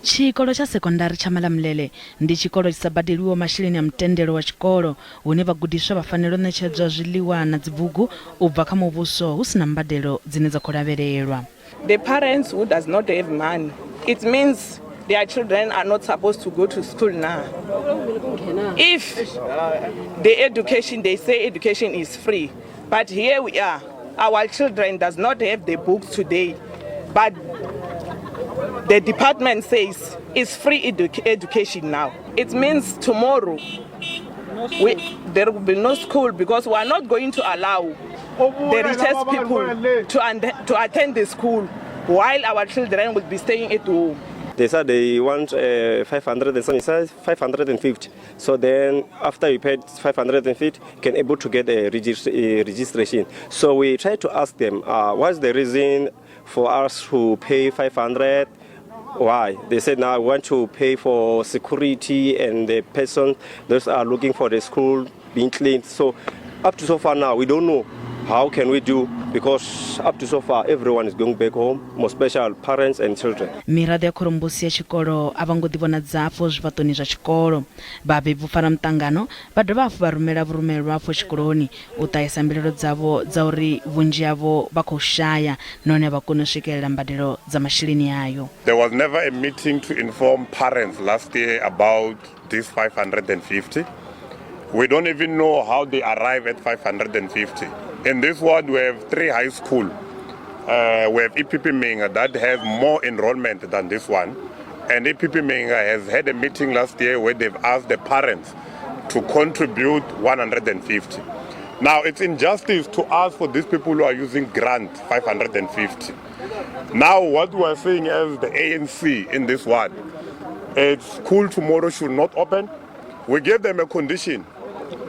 Tshikolo cha sekondari cha Malamulele ndi tshikolo tshi sa badelwiho masheleni a mutendelo wa tshikolo hune vhagudiswa vha fanela u ṋetshedzwa zwiḽiwa na dzibugu u bva kha muvhuso hu sina mbadelo dzine dza khou lavhelelwa. The parents who does not have money, it means their children are not supposed to go to school now. If the education, they say education is free, but here we are, our children does not have the books today, but the department says it's free education now. It means tomorrow there will be no school because we are not going to allow the richest people to attend the school while our children will be staying at home. They said they want 500 and some says 550. So then after you paid 550, you can able to get a registration. So we try to ask them, what's the reason for us to pay 500? Why? They said now we want to pay for security and the person those are looking for the school being cleaned. So up to so far now we don't know how can we do, because up to so far everyone is going back home, more special parents and children. Miraḓo ya khorombusi ya tshikolo a vha ngo ḓivhonadzapo zwifhaṱoni zwa tshikolo. Vhabebi vho fara muṱangano vha dovha hafhu vha rumela vhurumelwa hafho tshikoloni u ṱahisa mbilelo dzavho dza uri vhunzhi havho vha khou shaya nahone vha kone u swikelela mbadelo dza masheleni ayo. There was never a meeting to inform parents last year about this 550. We don't even know how they arrive at 550. In this ward, we have 3 high schools. We have EPP Minga that has more enrollment than this one. And EPP Minga has had a meeting last year where they've asked the parents to contribute 150. Now, it's injustice to ask for these people who are using grant 550. Now, what we are saying as the ANC in this ward, it's school tomorrow should not open. We gave them a condition.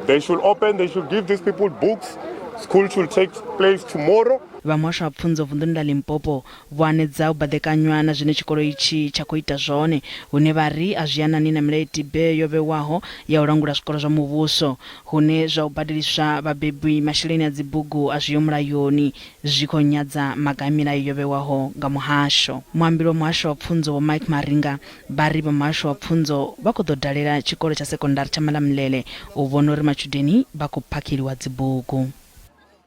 They should open, they should give these people books. School should take place tomorrow. Vhamuhasho wa pfunzo vunduni la Limpopo vhanedza u badekanywa na zwine tshikolo ichi tsha khou ita zwone hune vha ri a zwi anani na milayo yo vhewaho ya u langula zwikolo zwa muvhuso hune zwa u badeliswa vhabebi masheleni a dzibugu a zwiho mulayoni zwi khou nyadza maga a milayo yo vhewaho nga muhasho. Muambili wa muhasho wa pfunzo wa Mike Maringa vha ri vha muhasho wa pfunzo vha khou ḓo dalela tshikolo tsha sekondari tsha Malamulele u vhona uri matshudeni vha khou phakheliwa dzibugu.